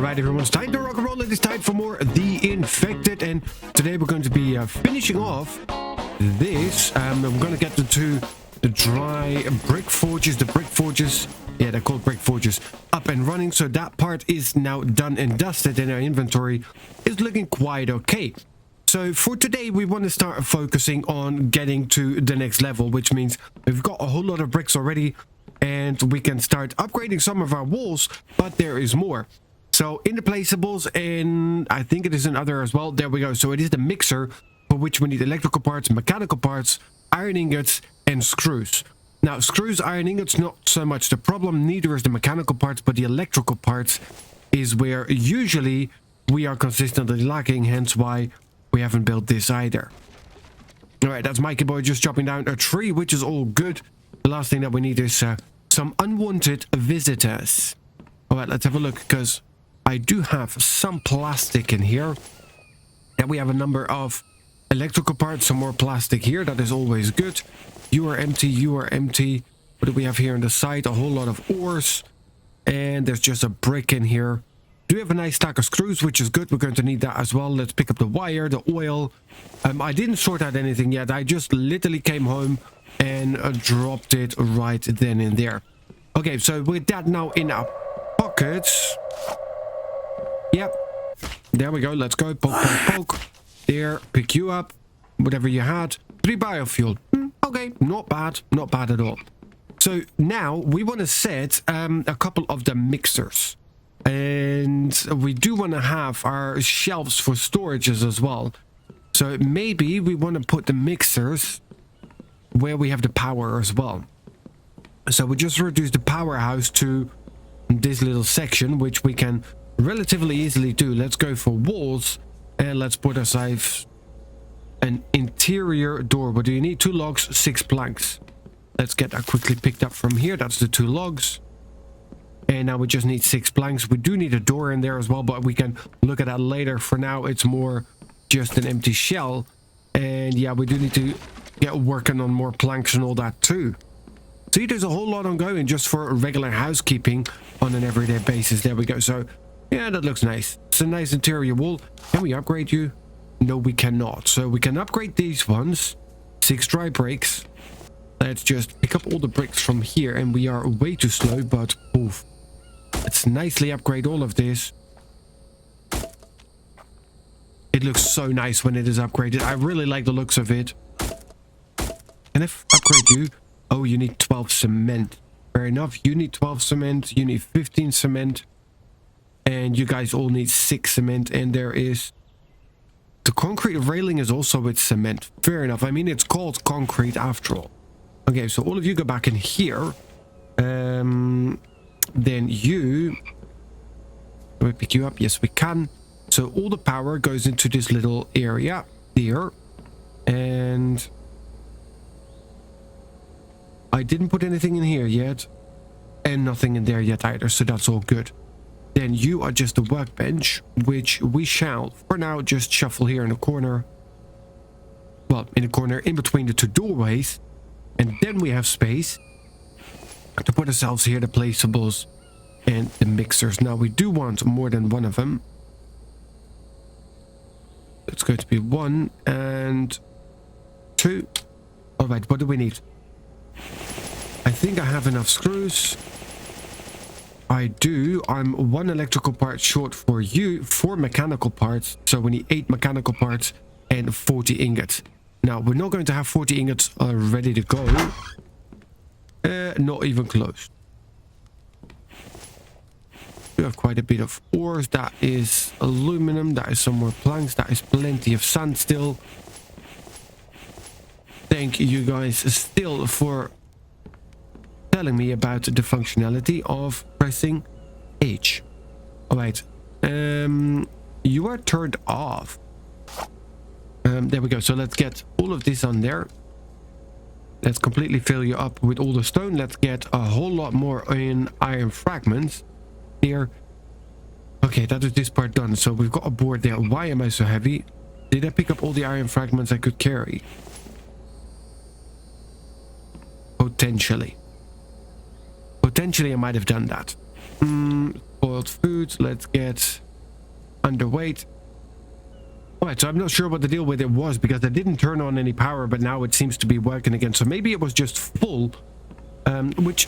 Alright everyone, it's time to rock and roll. It is time for more The Infected, and today we're going to be finishing off this. We're going to get into the dry brick forges, yeah, they're called brick forges, up and running. So that part is now done and dusted, and our inventory is looking quite okay. So for today we want to start focusing on getting to the next level, which means we've got a whole lot of bricks already and we can start upgrading some of our walls, but there is more. So in the placeables, and I think it is in other as well, there we go. So it is the mixer for which we need electrical parts, mechanical parts, iron ingots and screws. Now screws, iron ingots, not so much the problem, neither is the mechanical parts, but the electrical parts is where usually we are consistently lacking, hence why we haven't built this either. Alright, that's Mikey Boy just chopping down a tree, which is all good. The last thing that we need is some unwanted visitors. Alright, let's have a look, because I do have some plastic in here. And we have a number of electrical parts, some more plastic here. That is always good. You are empty, you are empty. What do we have here on the side? A whole lot of ores. And there's just a brick in here. Do have a nice stack of screws, which is good. We're going to need that as well. Let's pick up the wire, the oil. I didn't sort out anything yet. I just literally came home and dropped it right then and there. Okay, so with that now in our pockets. Yep. There we go. Let's go. Poke, poke, poke. There. Pick you up. Whatever you had. 3 biofuel. Okay. Not bad. Not bad at all. So now we want to set a couple of the mixers. And we do want to have our shelves for storages as well. So maybe we want to put the mixers where we have the power as well. So we just reduce the powerhouse to this little section, which we can relatively easily do. Let's go for walls and let's put ourselves an interior door. What do you need? 2 logs, 6 planks. Let's get that quickly picked up from here. That's the 2 logs. And now we just need 6 planks. We do need a door in there as well, but we can look at that later. For now, it's more just an empty shell. And yeah, we do need to get working on more planks and all that too. See, there's a whole lot ongoing just for regular housekeeping on an everyday basis. There we go. So yeah, that looks nice. It's a nice interior wall. Can we upgrade you? No, we cannot. So we can upgrade these ones. 6 dry bricks. Let's just pick up all the bricks from here. And we are way too slow, but oof. Let's nicely upgrade all of this. It looks so nice when it is upgraded. I really like the looks of it. Can I upgrade you? Oh, you need 12 cement. Fair enough. You need 12 cement. You need 15 cement. And you guys all need 6 cement. And there is... the concrete railing is also with cement. Fair enough. I mean, it's called concrete after all. Okay, so all of you go back in here. Then you... can we pick you up? Yes, we can. So all the power goes into this little area here. And... I didn't put anything in here yet. And nothing in there yet either, so that's all good. Then you are just a workbench, which we shall, for now, just shuffle here in the corner. Well, in the corner, in between the 2 doorways. And then we have space to put ourselves here, the placeables and the mixers. Now, we do want more than one of them. It's going to be 1 and 2. All right, what do we need? I think I have enough screws. I do. I'm 1 electrical part short for you, 4 mechanical parts. So we need 8 mechanical parts and 40 ingots. Now, we're not going to have 40 ingots ready to go. Not even close. We have quite a bit of ores. That is aluminum. That is some more planks. That is plenty of sand still. Thank you guys still for telling me about the functionality of pressing H. Alright. You are turned off. There we go. So let's get all of this on there. Let's completely fill you up with all the stone. Let's get a whole lot more in iron fragments here. Okay, that is this part done. So we've got a board there. Why am I so heavy? Did I pick up all the iron fragments I could carry? Potentially. Potentially I might have done that. Boiled food. Let's get underweight. Alright, so I'm not sure what the deal with it was because I didn't turn on any power, but now it seems to be working again. So maybe it was just full, which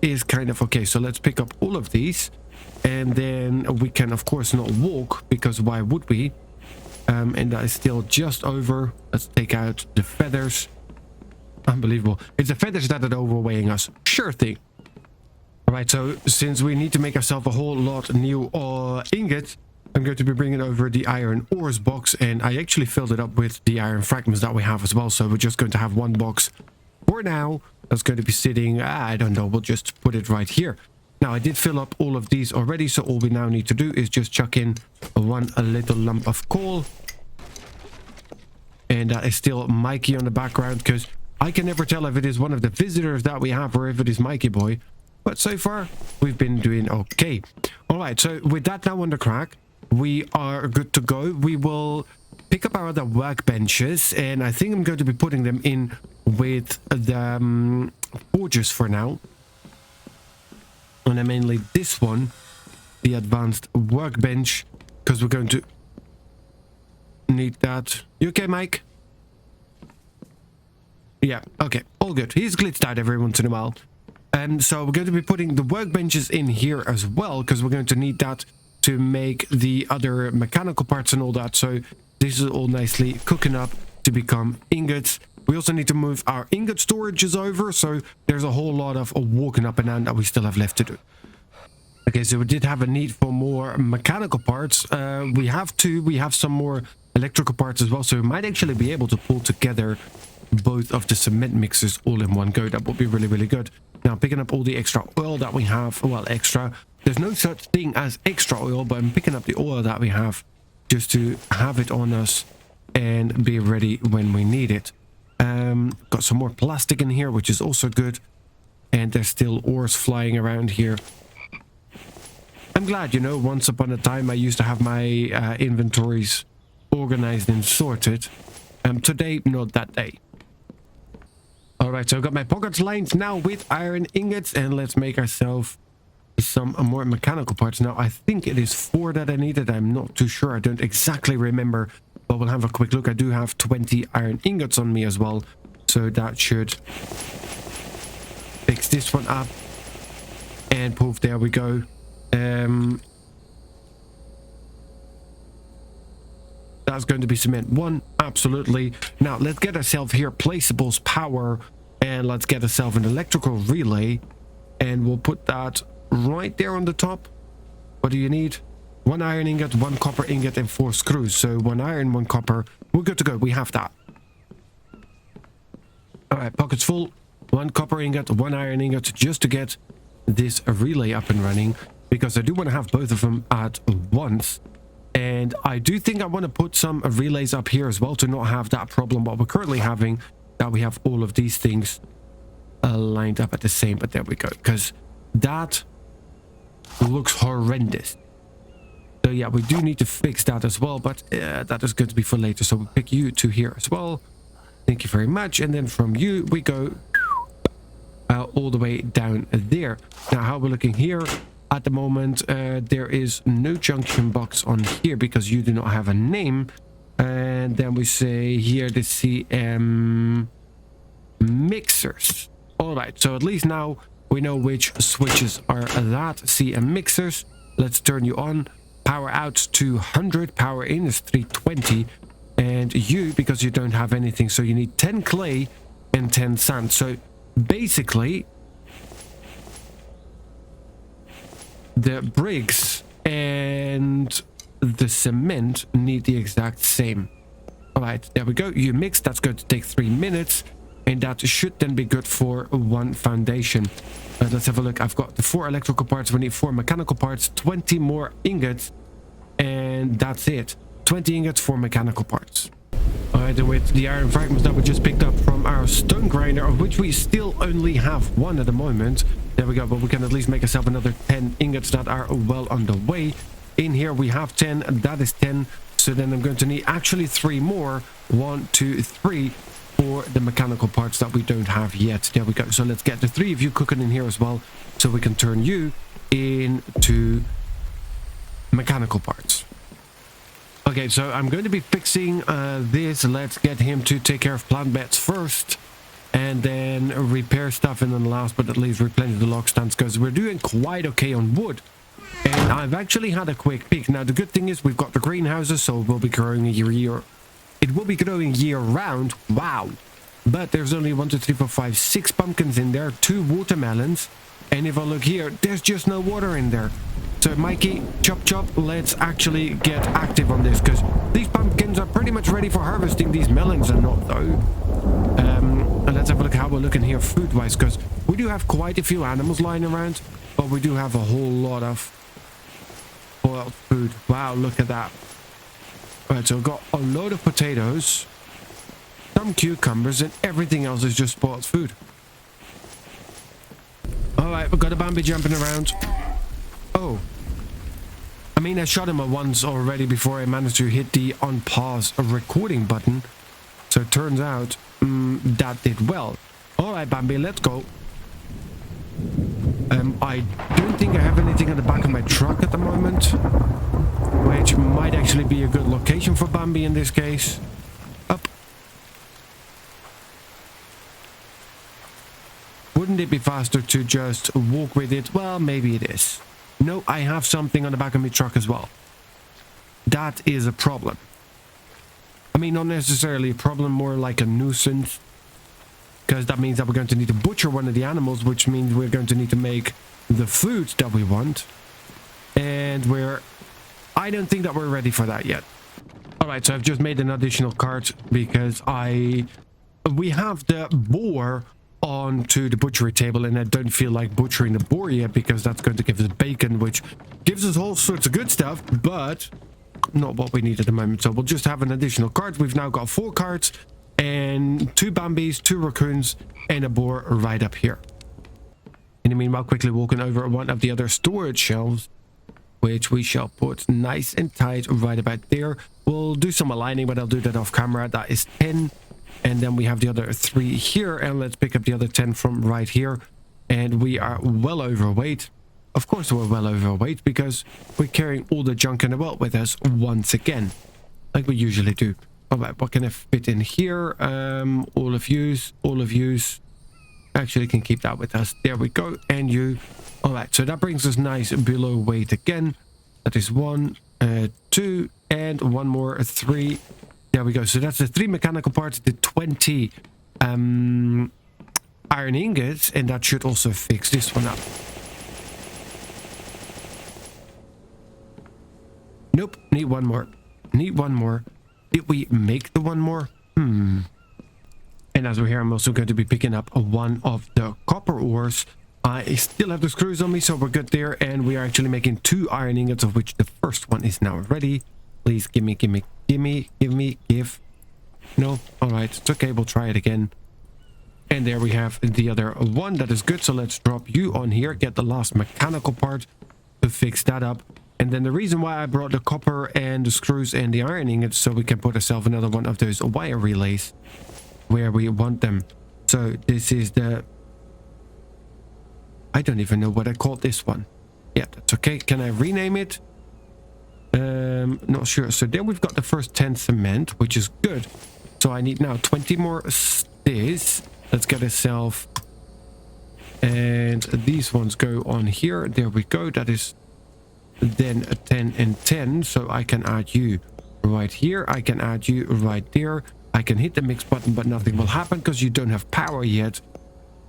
is kind of okay. So let's pick up all of these, and then we can of course not walk because why would we? And that is still just over. Let's take out the feathers. Unbelievable. It's the feathers that are overweighing us. Sure thing. Alright, so since we need to make ourselves a whole lot new ingots, I'm going to be bringing over the iron ores box, and I actually filled it up with the iron fragments that we have as well. So we're just going to have one box for now. That's going to be sitting, I don't know, we'll just put it right here. Now, I did fill up all of these already, so all we now need to do is just chuck in a little lump of coal. And that is still Mikey on the background, because I can never tell if it is one of the visitors that we have or if it is Mikey boy. But so far, we've been doing okay. Alright, so with that now on the crack, we are good to go. We will pick up our other workbenches, and I think I'm going to be putting them in with the forges for now. And then mainly this one, the advanced workbench, because we're going to need that. You okay, Mike? Yeah, okay, all good. He's glitched out every once in a while. And so we're going to be putting the workbenches in here as well, because we're going to need that to make the other mechanical parts and all that. So this is all nicely cooking up to become ingots. We also need to move our ingot storages over, so there's a whole lot of walking up and down that we still have left to do. Okay, so we did have a need for more mechanical parts. We have some more electrical parts as well, so we might actually be able to pull together both of the cement mixers all in one go. That would be really, really good. Now, picking up all the extra oil that we have, well, extra. There's no such thing as extra oil, but I'm picking up the oil that we have just to have it on us and be ready when we need it. Got some more plastic in here, which is also good. And there's still ores flying around here. I'm glad, you know, once upon a time I used to have my inventories organized and sorted. Today, not that day. Alright, so I've got my pockets lined now with iron ingots, and let's make ourselves some more mechanical parts. Now, I think it is 4 that I needed. I'm not too sure. I don't exactly remember, but we'll have a quick look. I do have 20 iron ingots on me as well, so that should fix this one up. And poof, there we go. That's going to be cement 1, absolutely. Now, let's get ourselves here placeables power, and let's get ourselves an electrical relay, and we'll put that right there on the top. What do you need? 1 iron ingot, 1 copper ingot, and 4 screws. So 1 iron, 1 copper. We're good to go. We have that. Alright, pockets full. 1 copper ingot, 1 iron ingot, just to get this relay up and running, because I do want to have both of them at once. And I do think I want to put some relays up here as well to not have that problem what we're currently having, that we have all of these things lined up at the same. But there we go, because that looks horrendous. So yeah, we do need to fix that as well, but that is going to be for later. So we'll pick you 2 here as well. Thank you very much. And then from you we go all the way down there. Now, how we're looking here at the moment, there is no junction box on here because you do not have a name. And then we say here the CM mixers. All right, so at least now we know which switches are that. CM mixers. Let's turn you on. Power out to 100, power in is 320. And you, because you don't have anything, so you need 10 clay and 10 sand. So basically, the bricks and the cement need the exact same. All right, there we go. You mix. That's going to take 3 minutes, and that should then be good for 1 foundation. Let's have a look. I've got the 4 electrical parts. We need 4 mechanical parts, 20 more ingots, and that's it. 20 ingots, 4 mechanical parts. Alright, and with the iron fragments that we just picked up from our stone grinder, of which we still only have 1 at the moment. There we go, but we can at least make ourselves another 10 ingots that are well on the way. In here we have 10, and that is 10. So then I'm going to need actually 3 more. 1, 2, 3 for the mechanical parts that we don't have yet. There we go. So let's get the 3 of you cooking in here as well, so we can turn you into mechanical parts. Okay, so I'm going to be fixing this. Let's get him to take care of plant beds first, and then repair stuff, and then last but not least replenish the log stands, because we're doing quite okay on wood. And I've actually had a quick peek. Now the good thing is we've got the greenhouses, so it will be growing year round. Wow. But there's only 1 2 3 4 5 6 pumpkins in there, 2 watermelons, and if I look here, there's just no water in there. So Mikey, chop chop, let's actually get active on this, because these pumpkins are pretty much ready for harvesting. These melons are not though. And let's have a look how we're looking here food wise, because we do have quite a few animals lying around, but we do have a whole lot of spoiled food. Wow, look at that. Alright, so we've got a load of potatoes, some cucumbers, and everything else is just spoiled food. Alright, we've got a Bambi jumping around. Oh. I mean, I shot him once already before I managed to hit the on pause recording button. So it turns out that did well. Alright, Bambi, let's go. I don't think I have anything on the back of my truck at the moment, which might actually be a good location for Bambi in this case. Up. Wouldn't it be faster to just walk with it? Well, maybe it is. No, I have something on the back of my truck as well. That is a problem. I mean, not necessarily a problem, more like a nuisance. Because that means that we're going to need to butcher one of the animals, which means we're going to need to make the food that we want. And I don't think that we're ready for that yet. Alright, so I've just made an additional cart because we have the boar onto the butchery table, and I don't feel like butchering the boar yet, because that's going to give us bacon, which gives us all sorts of good stuff, but not what we need at the moment. So we'll just have an additional cart. We've now got 4 carts and 2 Bambies, 2 raccoons, and a boar right up here. In the meanwhile, quickly walking over one of the other storage shelves, which we shall put nice and tight right about there. We'll do some aligning, but I'll do that off camera. That is 10. And then we have the other 3 here, and let's pick up the other 10 from right here. And we are well overweight. Of course we're well overweight, because we're carrying all the junk in the world with us once again, like we usually do. Alright, what can I fit in here? All of yous. Actually can keep that with us. There we go. And you. Alright, so that brings us nice below weight again. That is 1, 2, and one more, 3. There we go. So that's the 3 mechanical parts, the 20 iron ingots, and that should also fix this one up. Nope, need one more. Did we make the one more? And as we're here, I'm also going to be picking up one of the copper ores. I still have the screws on me, so we're good there. And we are actually making 2 iron ingots, of which the first one is now ready. Please give me. No? Alright, it's okay, we'll try it again. And there we have the other one. That is good, so let's drop you on here. Get the last mechanical part to fix that up. And then the reason why I brought the copper and the screws and the iron ingots, so we can put ourselves another one of those wire relays where we want them. So this is the... I don't even know what I called this one. Yeah, that's okay. Can I rename it? Not sure. So there we've got the first 10 cement, which is good. So I need now 20 more stairs. Let's get ourselves... And these ones go on here. There we go. That is then a 10 and 10. So I can add you right here. I can add you right there. I can hit the mix button, but nothing will happen because you don't have power yet.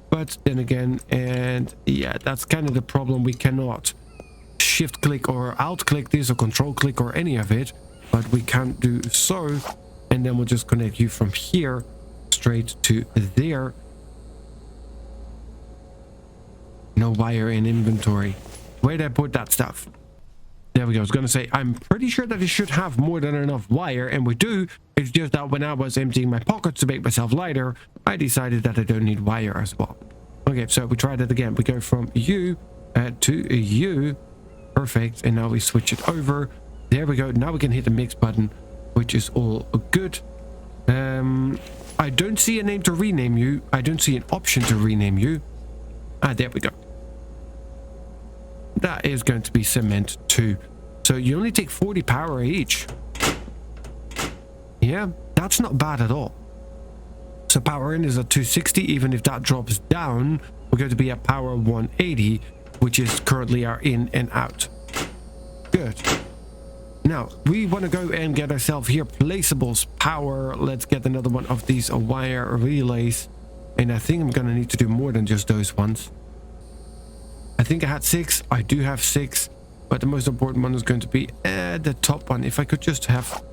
But then again, and yeah, that's kind of the problem. We cannot shift click or alt click this or control click or any of it, but we can't do so. And then we'll just connect you from here straight to there. No wire in inventory. Where did I put that stuff? There we go. I was going to say, I'm pretty sure that it should have more than enough wire, and we do. It's just that when I was emptying my pockets to make myself lighter, I decided that I don't need wire as well. Okay, so we tried it again. We go from you to you. Perfect. And now we switch it over. There we go. Now we can hit the mix button, which is all good. I don't see a name to rename you. I don't see an option to rename you. There we go. That is going to be cement 2. So you only take 40 power each. Yeah, that's not bad at all. So power in is at 260. Even if that drops down, we're going to be at power 180, which is currently our in and out. Good. Now, we want to go and get ourselves here placeables power. Let's get another one of these wire relays. And I think I'm going to need to do more than just those ones. I think I had 6. I do have 6. But the most important one is going to be the top one. If I could just have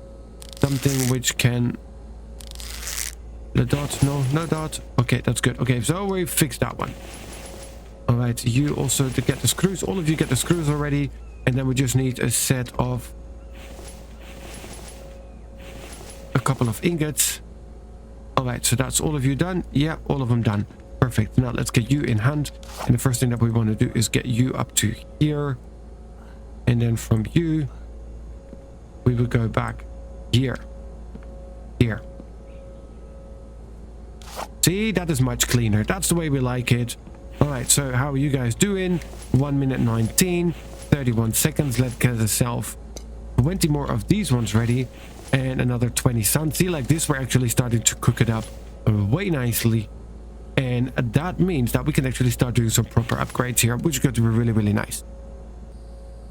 something which can... The dot? No dot. Okay, that's good. Okay, so we fixed that one. All right, you also to get the screws. All of you get the screws already. And then we just need a set of... a couple of ingots. All right, so that's all of you done. Yeah, all of them done. Perfect. Now let's get you in hand. And the first thing that we want to do is get you up to here. And then from you, we will go back here. Here. See, that is much cleaner. That's the way we like it. All right, so how are you guys doing? 1 minute 19, 31 seconds. Let's get ourselves 20 more of these ones ready. And another 20 sun. See, like this, we're actually starting to cook it up way nicely. And that means that we can actually start doing some proper upgrades here, which is going to be really, really nice.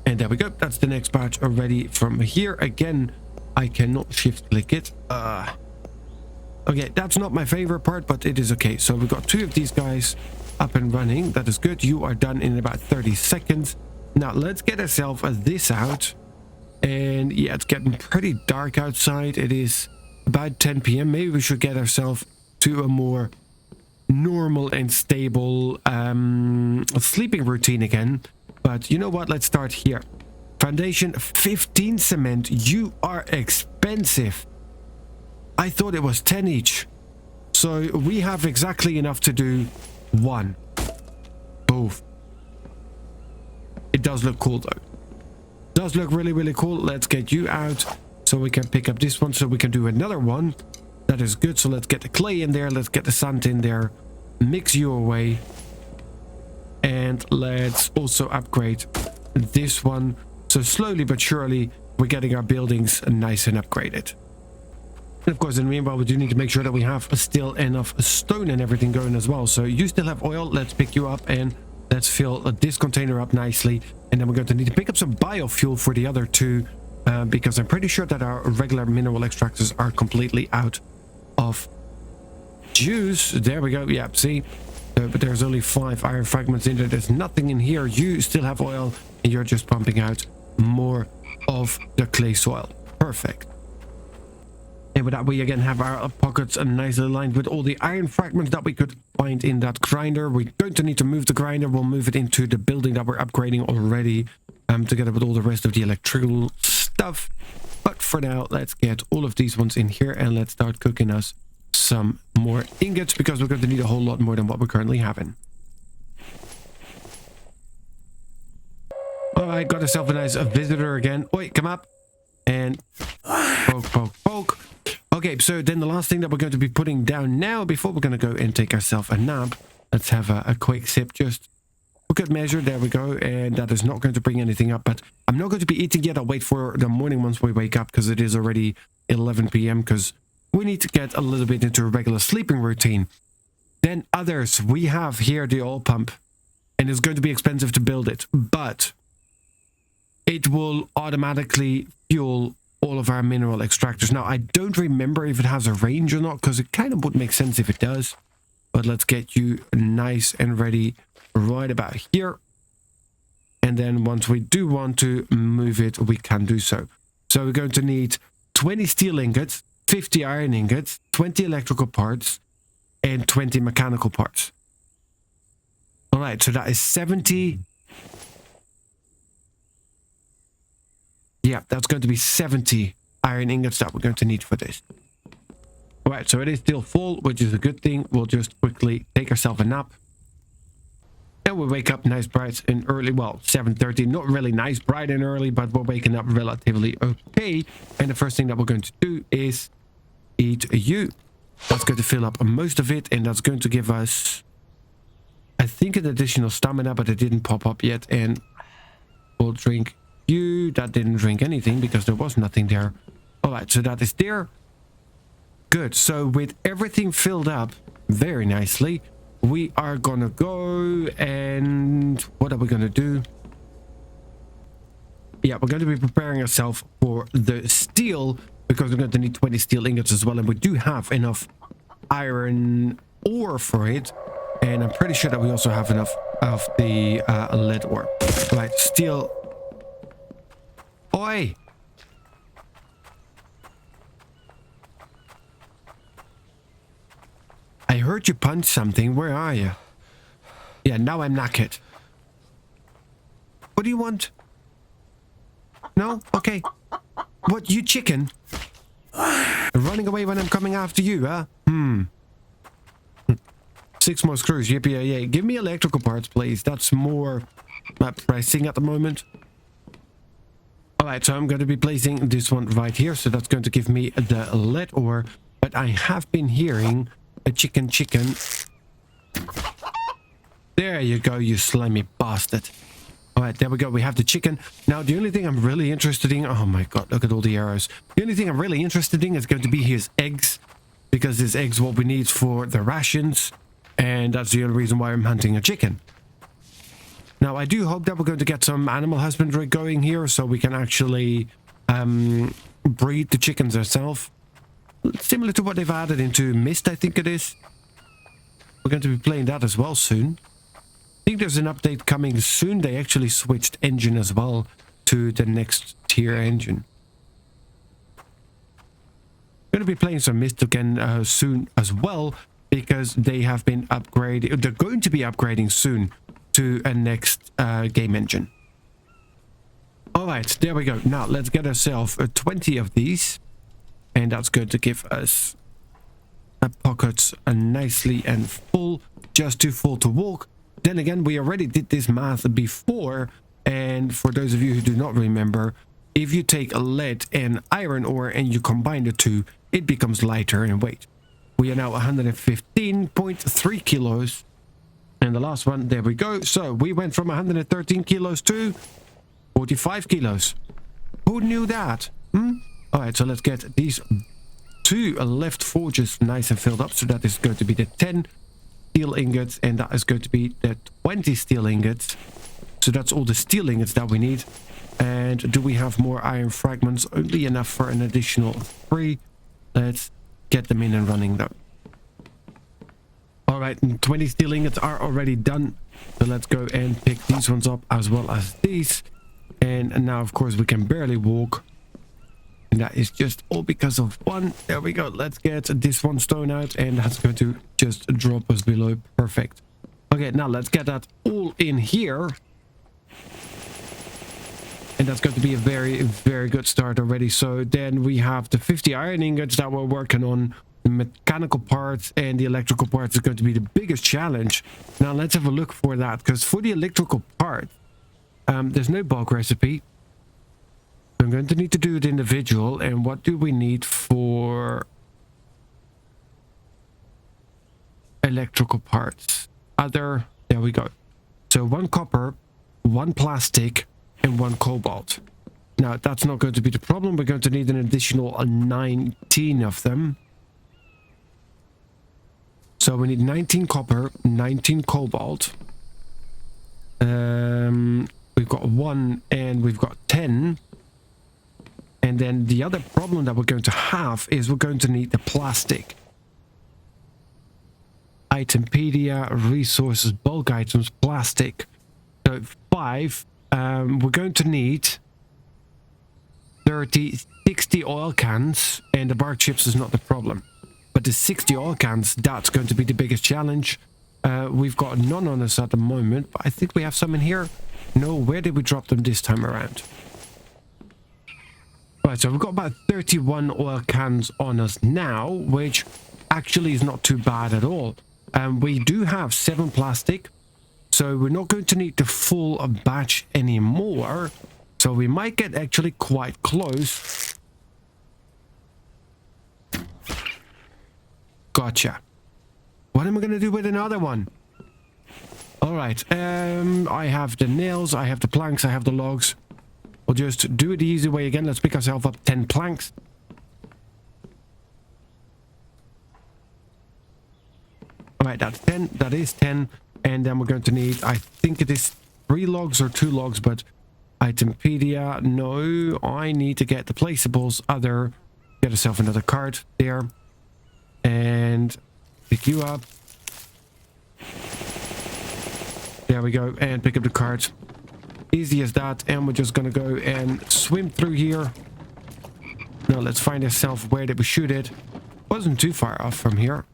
And there we go. That's the next batch already from here. Again, I cannot shift click it. Okay, that's not my favorite part, but it is okay. So we've got 2 of these guys up and running. That is good. You are done in about 30 seconds. Now let's get ourselves this out. And yeah, it's getting pretty dark outside. It is about 10 p.m. Maybe we should get ourselves to a more normal and stable sleeping routine again. But you know what? Let's start here. Foundation 15 cement. You are expensive. I thought it was 10 each. So we have exactly enough to do 1. Both. It does look cool though. Does look really, really cool. Let's get you out so we can pick up this one so we can do another one. That is good. So let's get the clay in there. Let's get the sand in there. Mix you away. And let's also upgrade this one. So slowly but surely, we're getting our buildings nice and upgraded. And of course, in the meanwhile, we do need to make sure that we have still enough stone and everything going as well. So you still have oil. Let's pick you up and let's fill this container up nicely. And then we're going to need to pick up some biofuel for the other 2. Because I'm pretty sure that our regular mineral extractors are completely out of juice. There we go. Yeah, see? But there's only 5 iron fragments in there. There's nothing in here. You still have oil and you're just pumping out more of the clay soil. Perfect. And with that, we again have our pockets nicely aligned with all the iron fragments that we could find in that grinder. We're going to need to move the grinder. We'll move it into the building that we're upgrading already, together with all the rest of the electrical stuff. But for now, let's get all of these ones in here and let's start cooking us some more ingots, because we're going to need a whole lot more than what we're currently having. All right, got ourselves a nice visitor again. Oi, come up. And poke, poke, poke. Okay, so then the last thing that we're going to be putting down now, before we're going to go and take ourselves a nap, let's have a quick sip just for good measure. There we go. And that is not going to bring anything up, but I'm not going to be eating yet. I'll wait for the morning once we wake up, because it is already 11 p.m. because we need to get a little bit into a regular sleeping routine. Then others, we have here the oil pump, and it's going to be expensive to build it, but it will automatically fuel all of our mineral extractors. Now, I don't remember if it has a range or not, because it kind of would make sense if it does. But let's get you nice and ready right about here. And then once we do want to move it, we can do so. So we're going to need 20 steel ingots, 50 iron ingots, 20 electrical parts, and 20 mechanical parts. All right, so that is 70. Yeah, that's going to be 70 iron ingots that we're going to need for this. All right, so it is still full, which is a good thing. We'll just quickly take ourselves a nap. And we'll wake up nice, bright and early. Well, 7:30. Not really nice, bright and early, but we're waking up relatively okay. And the first thing that we're going to do is eat you. That's going to fill up most of it. And that's going to give us, I think, an additional stamina, but it didn't pop up yet. And we'll drink you. That didn't drink anything because there was nothing there. All right, so that is there. Good. So with everything filled up very nicely, we are gonna go and what are we gonna do? Yeah, we're going to be preparing ourselves for the steel because we're going to need 20 steel ingots as well, and we do have enough iron ore for it, and I'm pretty sure that we also have enough of the lead ore. Right, steel. Oi! I heard you punch something. Where are you? Yeah, now I'm knackered. What do you want? No? Okay. What, you chicken? Running away when I'm coming after you, huh? 6 more screws. Yippee yay. Give me electrical parts, please. That's more pressing at the moment. Alright, so I'm going to be placing this one right here. So that's going to give me the lead ore. But I have been hearing a chicken. There you go, you slimy bastard. Alright, there we go. We have the chicken. Now, the only thing I'm really interested in... Oh my god, look at all the arrows. The only thing I'm really interested in is going to be his eggs. Because his eggs what we need for the rations. And that's the only reason why I'm hunting a chicken. Now, I do hope that we're going to get some animal husbandry going here. So we can actually breed the chickens ourselves. Similar to what they've added into Mist, I think it is. We're going to be playing that as well soon. I think there's an update coming soon. They actually switched engine as well to the next tier engine. Going to be playing some Mist again soon as well because they have been upgraded. They're going to be upgrading soon to a next game engine. All right, there we go. Now let's get ourselves 20 of these, and that's going to give us pockets nicely and full, just too full to walk. Then again, we already did this math before, and for those of you who do not remember, if you take lead and iron ore and you combine the two, it becomes lighter in weight. We are now 115.3 kilos, and the last one, there we go. So we went from 113 kilos to 45 kilos. Who knew that? Alright, so let's get these 2 left forges nice and filled up. So that is going to be the 10 steel ingots, and that is going to be the 20 steel ingots. So that's all the steel ingots that we need. And do we have more iron fragments? Only enough for an additional 3. Let's get them in and running though. Alright, 20 steel ingots are already done. So let's go and pick these ones up as well as these. And now, of course, we can barely walk. And that is just all because of one. There we go. Let's get this one stone out, and that's going to just drop us below. Perfect. Okay, now let's get that all in here. And that's going to be a very, very good start already. So then we have the 50 iron ingots that we're working on. The mechanical parts and the electrical parts is going to be the biggest challenge. Now let's have a look for that, because for the electrical part, there's no bulk recipe. I'm going to need to do it individual. And what do we need for electrical parts? There we go. So 1 copper, 1 plastic, and 1 cobalt. Now that's not going to be the problem. We're going to need an additional 19 of them. So we need 19 copper, 19 cobalt. We've got 1 and we've got 10. And then the other problem that we're going to have is we're going to need the plastic. Itempedia, resources, bulk items, plastic. So 5. We're going to need 30, 60 oil cans, and the bark chips is not the problem. But the 60 oil cans, that's going to be the biggest challenge. We've got none on us at the moment, but I think we have some in here. No, where did we drop them this time around? Right, so we've got about 31 oil cans on us now, which actually is not too bad at all. We do have 7 plastic, so we're not going to need the full batch anymore. So we might get actually quite close. Gotcha. What am I going to do with another one? All right, I have the nails, I have the planks, I have the logs. We'll just do it the easy way again. Let's pick ourselves up 10 planks. Alright, that's 10. That is 10. And then we're going to need, I think it is 3 logs or 2 logs, but itempedia, no. I need to get the placeables, other, get yourself another cart there. And pick you up. There we go. And pick up the cart. Easy as that. And we're just going to go and swim through here. Now let's find ourselves, where did we shoot it? Wasn't too far off from here.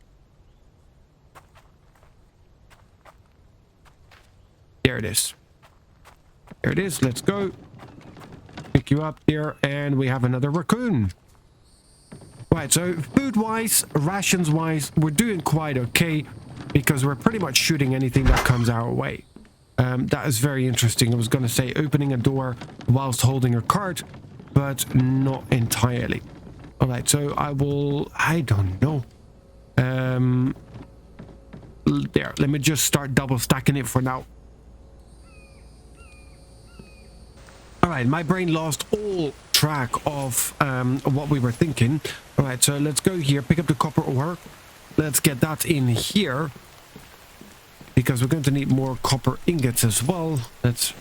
There it is. There it is. Let's go. Pick you up there. And we have another raccoon. Right, so food-wise, rations-wise, we're doing quite okay. Because we're pretty much shooting anything that comes our way. That is very interesting. I was going to say opening a door whilst holding a cart. But not entirely. Alright, so I don't know. There, let me just start double stacking it for now. Alright, my brain lost all track of what we were thinking. Alright, so let's go here, pick up the copper ore. Let's get that in here. Because we're going to need more copper ingots as well. Let's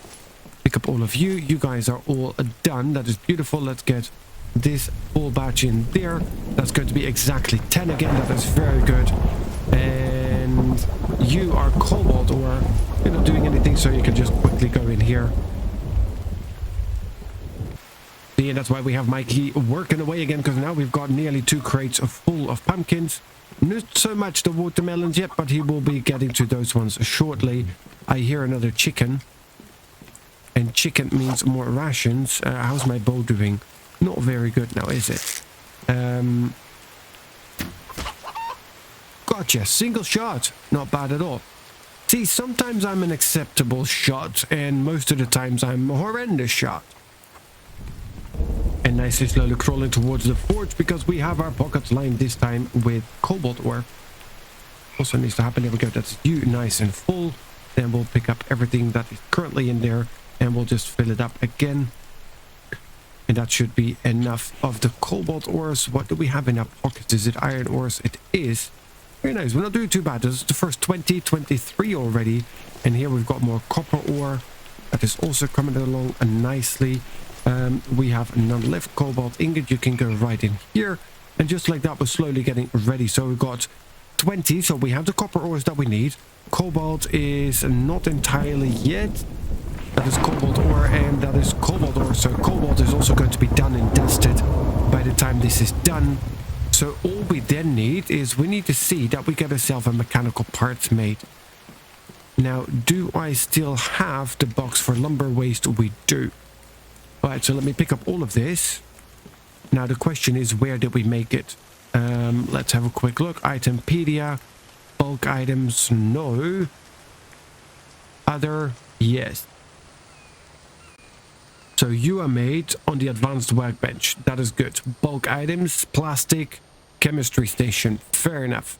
pick up all of you. You guys are all done. That is beautiful. Let's get this full batch in there. That's going to be exactly 10 again. That is very good. And you are cobalt ore. You're not doing anything, so you can just quickly go in here. Yeah, that's why we have Mikey working away again, because now we've got nearly 2 crates full of pumpkins. Not so much the watermelons yet, but he will be getting to those ones shortly. I hear another chicken. And chicken means more rations. How's my bow doing? Not very good now, is it? Gotcha. Single shot. Not bad at all. See, sometimes I'm an acceptable shot, and most of the times I'm a horrendous shot. And nicely slowly crawling towards the forge, because we have our pockets lined this time with cobalt ore. Also needs to happen. There we go. That's you, nice and full. Then we'll pick up everything that is currently in there, and we'll just fill it up again. And that should be enough of the cobalt ores. What do we have in our pockets? Is it iron ores? It is. Very nice. We're not doing too bad. This is the first 23 already. And here we've got more copper ore. That is also coming along nicely. We have none left. Cobalt ingot. You can go right in here. And just like that, we're slowly getting ready. So we've got 20. So we have the copper ores that we need. Cobalt is not entirely yet. That is cobalt ore, and that is cobalt ore. So cobalt is also going to be done and dusted by the time this is done. So all we then need is we need to see that we get ourselves a mechanical parts made. Now, do I still have the box for lumber waste? We do. Alright, so let me pick up all of this. Now the question is, where did we make it? Let's have a quick look. Itempedia. Bulk items, no. Other, yes. So you are made on the advanced workbench. That is good. Bulk items, plastic, chemistry station. Fair enough.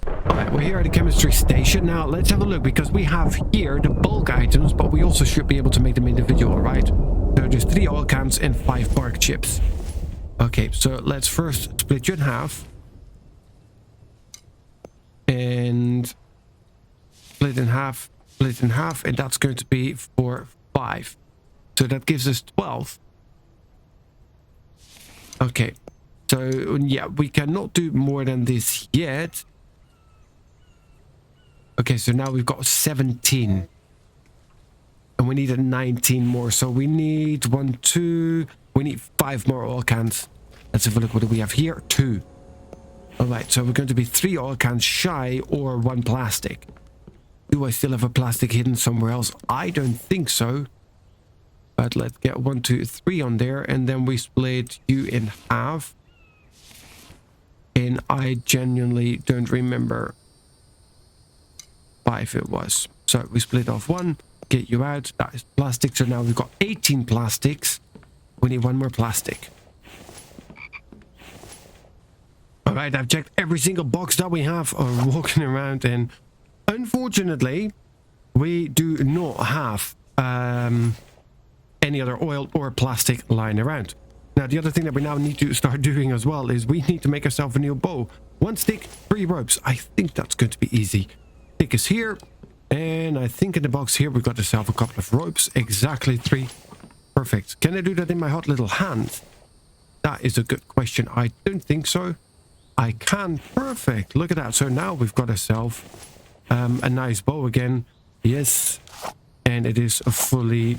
Alright, we're here at the chemistry station. Now let's have a look, because we have here the bulk items, but we also should be able to make them individual, right? So there's 3 oil cans and 5 bark chips. Okay, so let's first split you in half. And split in half, and that's going to be for 5. So that gives us 12. Okay, so yeah, we cannot do more than this yet. Okay, so now we've got 17. And we need a 19 more. So we need 1, 2. We need 5 more oil cans. Let's have a look. What do we have here? 2. Alright, so we're going to be 3 oil cans shy, or 1 plastic. Do I still have a plastic hidden somewhere else? I don't think so. But let's get 1, 2, 3 on there. And then we split you in half. And I genuinely don't remember. 5 it was. So we split off 1. Get you out. That is plastic. So now we've got 18 plastics. We need 1 more plastic. Alright, I've checked every single box that we have walking around, and unfortunately we do not have any other oil or plastic lying around. Now, the other thing that we now need to start doing as well is we need to make ourselves a new bow. 1 stick, 3 ropes. I think that's going to be easy. Stick is here. And I think in the box here, we've got ourselves a couple of ropes. Exactly 3. Perfect. Can I do that in my hot little hand? That is a good question. I don't think so. I can. Perfect. Look at that. So now we've got ourselves a nice bow again. Yes. And it is fully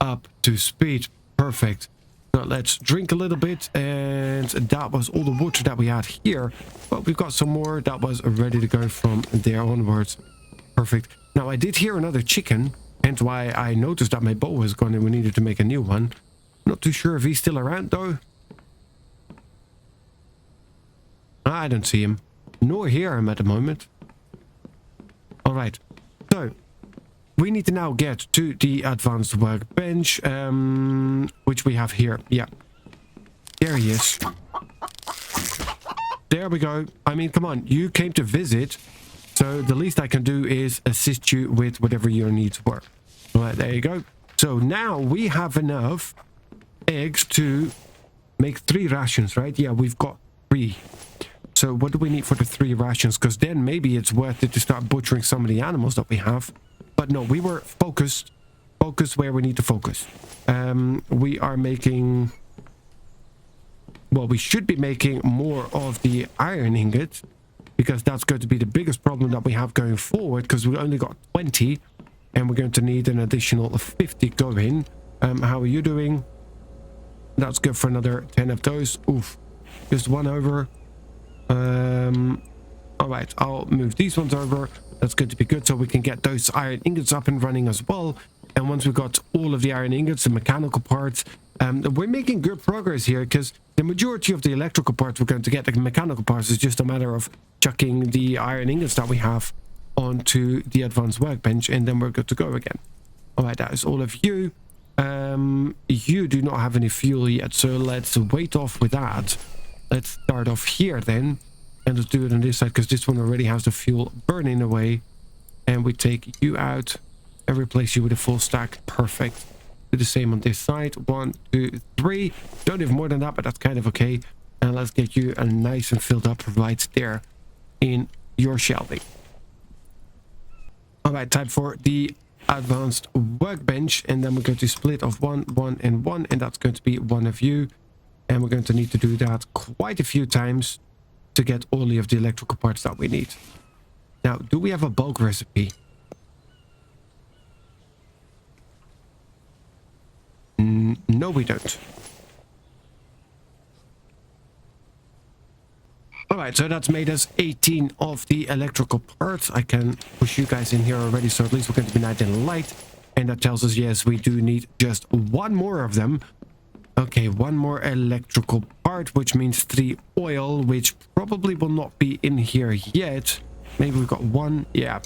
up to speed. Perfect. So let's drink a little bit. And that was all the water that we had here. But we've got some more that was ready to go from there onwards. Perfect. Now I did hear another chicken. Hence why I noticed that my bow was gone and we needed to make a new one. Not too sure if he's still around though. I don't see him. Nor hear him at the moment. Alright. So, we need to now get to the advanced workbench. Which we have here. Yeah. There he is. There we go. I mean, come on. You came to visit. So, the least I can do is assist you with whatever your needs were. Alright, there you go. So, now we have enough eggs to make 3 rations, right? Yeah, we've got 3. So what do we need for the 3 rations? Because then maybe it's worth it to start butchering some of the animals that we have. But no, we were focused. Focus where we need to focus. We are making... Well, we should be making more of the iron ingot. Because that's going to be the biggest problem that we have going forward. Because we only got 20. And we're going to need an additional 50 going. How are you doing? That's good for another 10 of those. Oof. Just 1 over. Alright, I'll move these ones over. That's going to be good, so we can get those iron ingots up and running as well. And once we've got all of the iron ingots and mechanical parts, we're making good progress here, because the majority of the electrical parts we're going to get, the mechanical parts, is just a matter of chucking the iron ingots that we have onto the advanced workbench, and then we're good to go again. Alright, that is all of you. You do not have any fuel yet, so let's wait off with that. Let's start off here then. And let's do it on this side because this one already has the fuel burning away. And we take you out and replace you with a full stack. Perfect. Do the same on this side. 1, 2, 3. Don't have more than that, but that's kind of okay. And let's get you a nice and filled up right there in your shelving. Alright, time for the advanced workbench. And then we're going to split off 1, 1, and 1. And that's going to be 1 of you. And we're going to need to do that quite a few times to get all of the electrical parts that we need. Now, do we have a bulk recipe? No, we don't. Alright, so that's made us 18 of the electrical parts. I can push you guys in here already, so at least we're going to be nice and light. And that tells us, yes, we do need just 1 more of them. Okay, 1 more electrical part, which means 3 oil, which probably will not be in here yet. Maybe we've got 1. Yeah.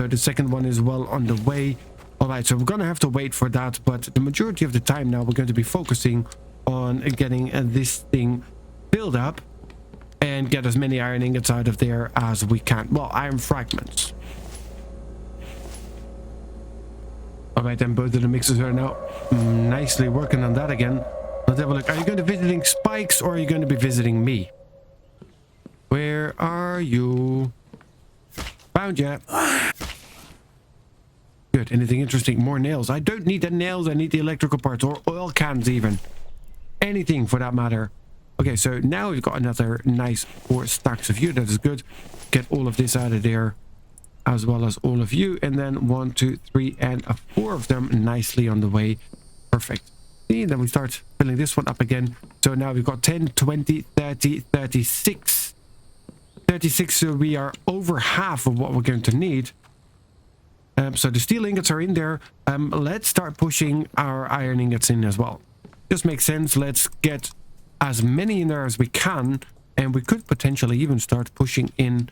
So the second one is well on the way. Alright, so we're going to have to wait for that. But the majority of the time now, we're going to be focusing on getting this thing filled up. And get as many iron ingots out of there as we can. Well, iron fragments. Alright, then both of the mixers are now nicely working on that again. Let's have a look. Are you going to be visiting Spikes or are you going to be visiting me? Where are you? Found ya. Good. Anything interesting? More nails. I don't need the nails. I need the electrical parts or oil cans even. Anything for that matter. Okay, so now we've got another nice 4 stacks of you. That is good. Get all of this out of there as well as all of you. And then 1, 2, 3, and 4 of them nicely on the way. Perfect. And then we start filling this one up again. So now we've got 10, 20, 30, 36. 36, so we are over half of what we're going to need. So the steel ingots are in there. Let's start pushing our iron ingots in as well. Just makes sense. Let's get as many in there as we can. And we could potentially even start pushing in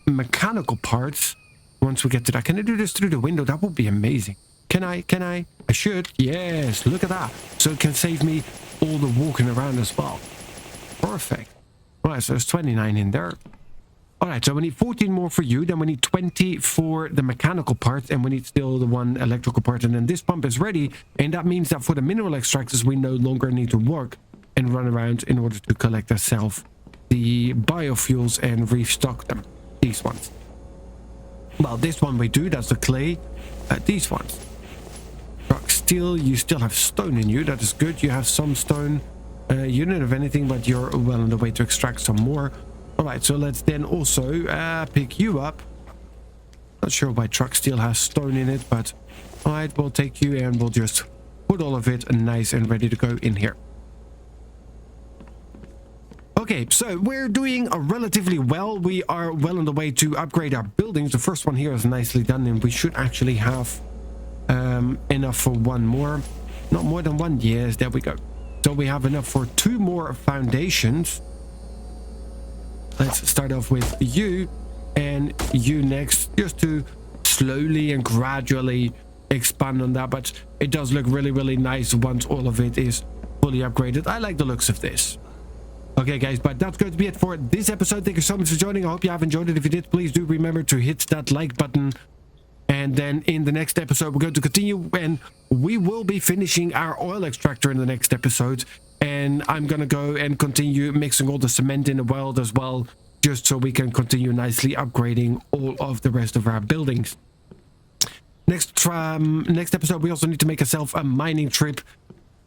mechanical parts once we get to that. Can I do this through the window? That would be amazing. Can I? I should. Yes, look at that. So it can save me all the walking around as well. Perfect. Right, so there's 29 in there. All right, so we need 14 more for you. Then we need 20 for the mechanical part, and we need still the 1 electrical part. And then this pump is ready, and that means that for the mineral extractors, we no longer need to work and run around in order to collect ourselves the biofuels and restock them. These ones. Well, this one we do. That's the clay. These ones. Truck steel. You still have stone in you. That is good. You have some stone. You don't have anything, but you're well on the way to extract some more. Alright, so let's then also pick you up. Not sure why truck steel has stone in it, but alright, we'll take you and we'll just put all of it nice and ready to go in here. Okay, so we're doing relatively well. We are well on the way to upgrade our buildings. The first one here is nicely done, and we should actually have enough for 1 more. Not more than 1. Yes, there we go. So we have enough for 2 more foundations. Let's start off with you and you next, just to slowly and gradually expand on that. But it does look really, really nice once all of it is fully upgraded. I like the looks of this. Okay, guys, but that's going to be it for this episode. Thank you so much for joining. I hope you have enjoyed it. If you did, please do remember to hit that like button. And then in the next episode, we're going to continue, and we will be finishing our oil extractor in the next episode. And I'm going to go and continue mixing all the cement in the world as well, just so we can continue nicely upgrading all of the rest of our buildings. Next episode, we also need to make ourselves a mining trip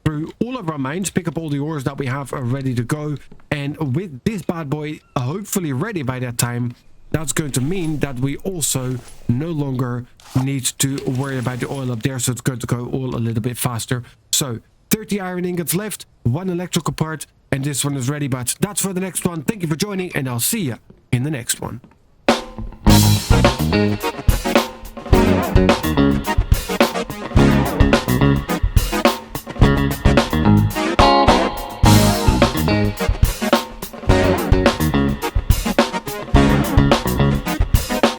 through all of our mines, pick up all the ores that we have ready to go. And with this bad boy hopefully ready by that time, that's going to mean that we also no longer need to worry about the oil up there. So it's going to go all a little bit faster. So 30 iron ingots left, 1 electrical part, and this one is ready. But that's for the next one. Thank you for joining, and I'll see you in the next one.